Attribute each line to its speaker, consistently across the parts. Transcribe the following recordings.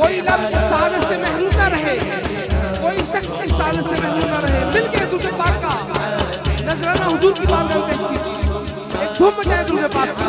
Speaker 1: कोई लफ्ज़ सालस से महरूम न रहे, कोई शख्स की सालस से महरूम न रहे। मिलके दुरूद पाक का नजराना हुजूर की बात में पेश कीजिए। एक धूम मचाए दुरूद पाक का।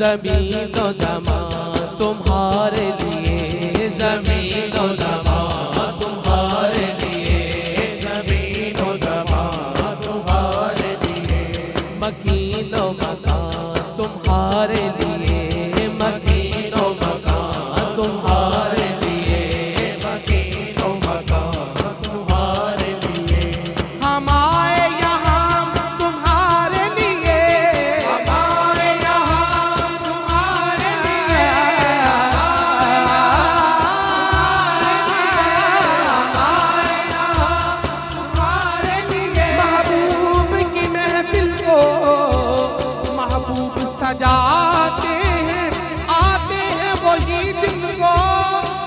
Speaker 2: ज़मीन तो ज़मान तुम्हारे लिए ज़मीन तो ज़मान तुम्हारे लिए ज़मीन तो ज़मान तुम्हारे लिए मकीन व मकान तुम्हारे लिए मकीन व मकान तुम्हारे लिए मकीन व मकान तुम्हारे लिए हम आए यहाँ तुम्हारे लिए हमारे यहाँ तुम्हारे लिए तुम्हारे लिए महबूब की महफिल को महबूब सजाते हैं आते हैं वही जिनको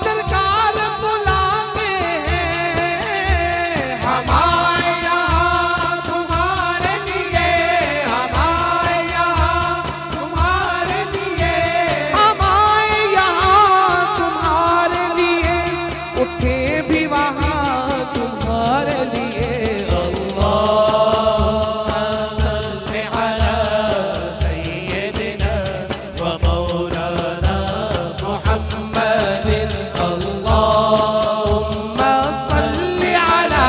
Speaker 2: सरकार बुलाते हैं हमारे यहाँ तुम्हारे लिए हमारे यहाँ तुम्हारे लिए हमारे यहाँ तुम्हारे लिए उठे भी वहाँ तुम्हारे लिए अल्लाह सल्ले अला सय्यदिना व मौलाना मुहम्मदिन अल्लाहुम्मा सल्ले अला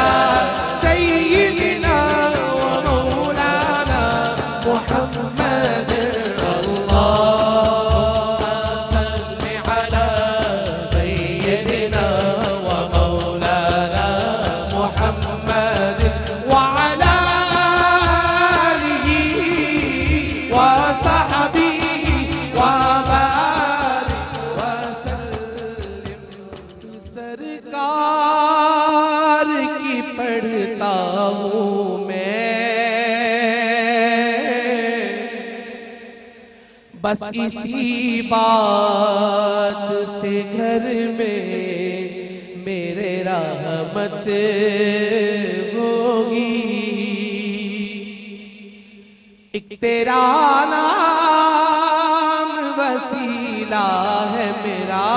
Speaker 2: सय्यदिना व मौलाना मुहम्मदिन अल्लाहुम्मा सल्ले अला सय्यदिना व मौलाना मुहम्मदिन व अला आलिहि व सहबिहि व बारिक व सल्लिम सरकार की पढ़ता हूँ मैं बस इसी बात से घर में मेरे रहमत होगी एक तेरा नाम वसीला है मेरा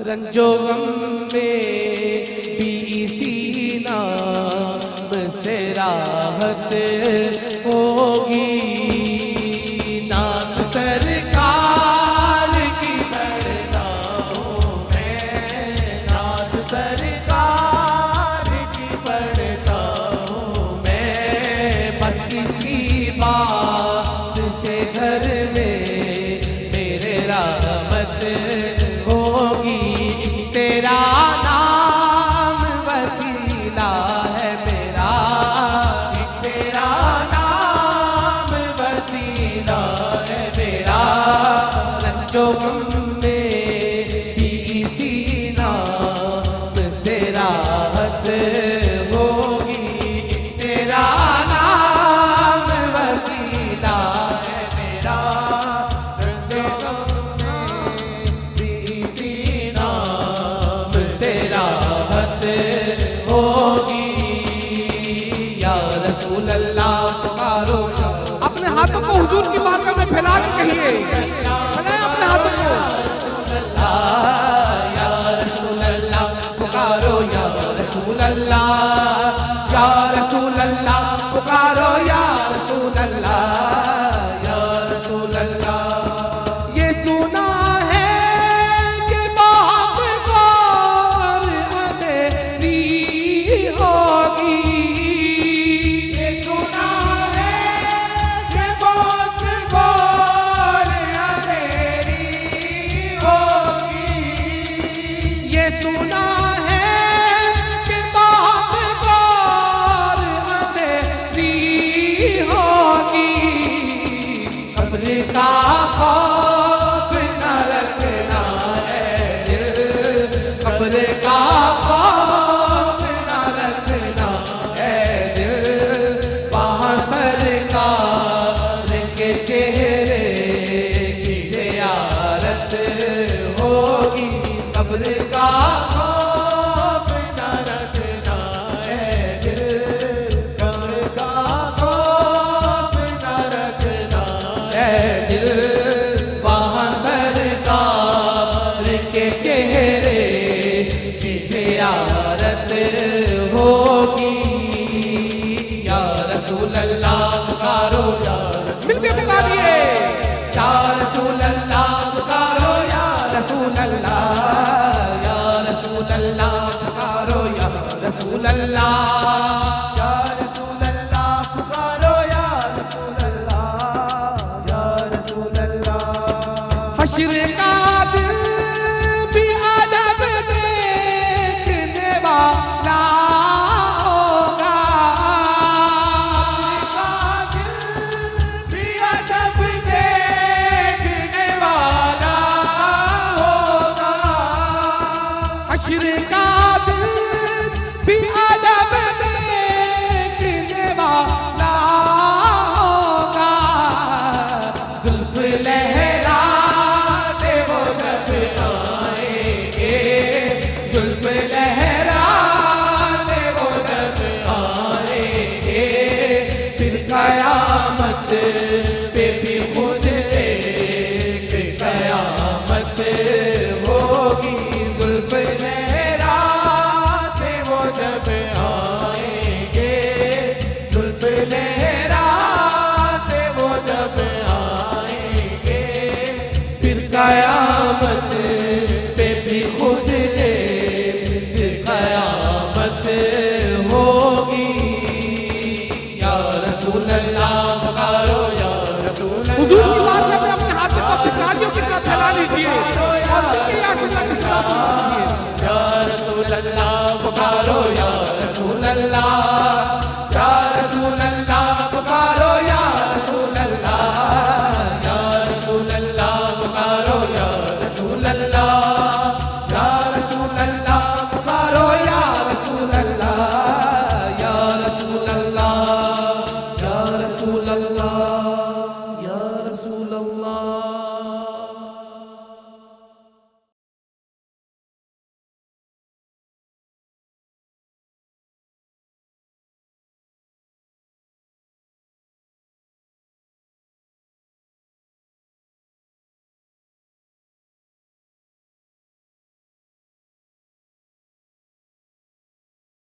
Speaker 2: रंजो गम में भी इसी नाम से राहत होगी नाम सरकार की पढ़ता हूँ मैं नाम सरकार की पढ़ता हूँ मैं बस इसी बात से घर में मेरे रहमत होगी तेरा नाम वसीला है मेरा तेरा नाम रसूल अल्लाह पुकारो या
Speaker 1: अपने हाथों को हुजूर की बारगाह में फैला के कहिए, फैलाएं अपने हाथों को।
Speaker 2: या रसूल अल्लाह पुकारो या रसूल अल्लाह, या रसूल अल्लाह पुकारो या रसूल अल्लाह, या रसूल अल्लाह।
Speaker 1: ये सुना है कि बहुत गौर अंधेरी होगी,
Speaker 2: ये सुना है कि बहुत गौर अंधेरी होगी,
Speaker 1: ये सुना है कि बहुत गौर अंधेरी होगी।
Speaker 2: कब्र का खौफ न रखना है दिल, कब्र का खौफ न रखना है दिल, वहाँ सरकार के चेहरे की ज़ियारत होगी। कब्र का खौफ न रखना है दिल, कब्र का खौफ न रखना है दिल, वहाँ सरकार के चेहरे की ज़ियारत होगी। या रसूल अल्लाह